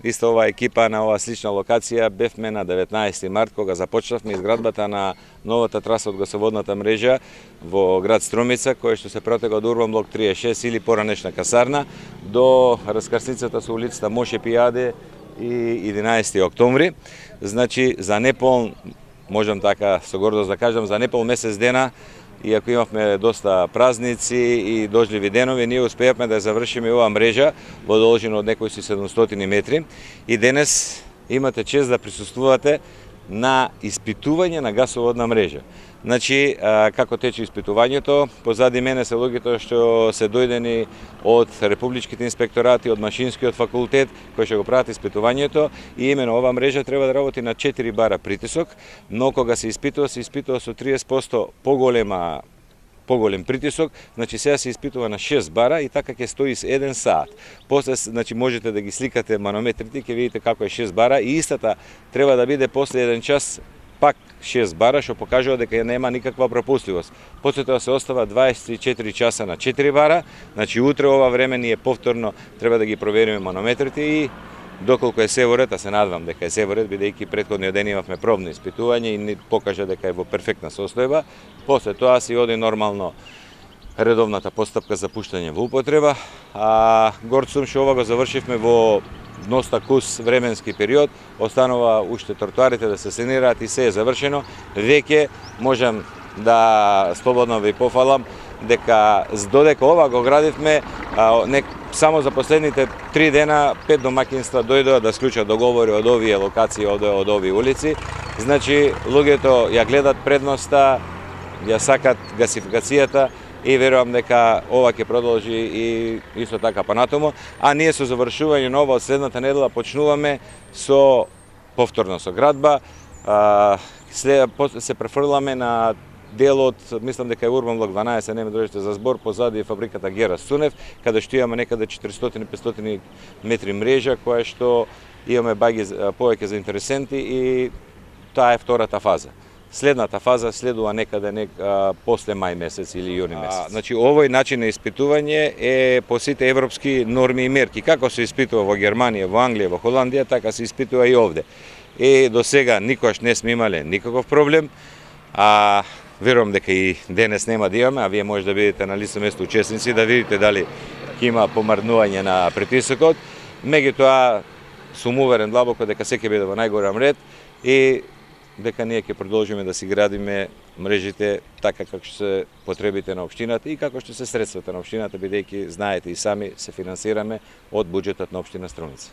Исто оваа екипа на оваа слична локација бевме на 19 март кога започнавме изградбата на новата траса од гасоводната мрежа во град Струмица, која што се протега од Урбан блок 36 или поранешна касарна до раскрсницата со улицата Моше Пијаде и 11 октомври. Значи за непол, можам така со гордост да кажам, за непол месец дена, иако имавме доста празници и дожливи денови, ние успеавме да завршиме оваа мрежа во должина од некои 700 метри и денес имате чест да присуствувате на испитување на гасоводна мрежа. Значи, како тече испитувањето, позади мене се луѓето што се дојдени од републичките инспекторати, од машинскиот факултет, кои што го прават испитувањето, и имено оваа мрежа треба да работи на 4 бара притисок, но кога се испитува со 30% поголем притисок, значи сега се испитува на 6 бара и така ќе стои 1 саат. После, значи, можете да ги сликате манометрите, ќе видите како е 6 бара и истата треба да биде после 1 час пак 6 бара, што покажува дека нема никаква пропустливост. После тоа се остава 24 часа на 4 бара, значи утре ова време ние повторно треба да ги провериме манометрите и доколку е се во ред, а се надевам дека е се во ред, бидејќи претходниот ден имавме пробно испитување и ни покажа дека е во перфектна состојба. После тоа си оди нормално редовната постапка за пуштање во употреба, а горд сум што ова го завршивме во доста кус временски период, останува уште тротоарите да се санираат и се е завршено. Веќе можам да слободно ви пофалам дека додека ова го градивме, само за последните 3 дена 5 домакинства дојдоа да склучат договори од овие локации, од овие улици. Значи, луѓето ја гледат предноста, ја сакат гасификацијата и верувам дека ова ќе продолжи и исто така понатаму. А ние со завршување на ова од следната недела почнуваме со повторно со градба, се префрламе на делот, мислам дека е Урбан блок 12, нема дојдете за збор, позади фабриката Гера Сунев, каде што имаме некаде 400-500 метри мрежа, која што имаме повеќе заинтересенти и таа е втората фаза. Следната фаза следува некаде после мај месец или јуни месец. Значи, овој начин на испитување е по сите европски норми и мерки. Како се испитува во Германија, во Англија, во Холандија, така се испитува и овде. И до сега никош не сме имале никаков проблем, верувам дека и денес нема да имаме, а вие може да бидете на лице место учесници, да видите дали ќе има помрднување на притисокот. Меѓутоа, сум уверен длабоко дека се ќе биде во најголем ред и дека ние ќе продолжиме да си градиме мрежите така како што се потребите на општината и како што се средствата на општината, бидејќи знаете и сами се финансираме од буџетот на општина Струмица.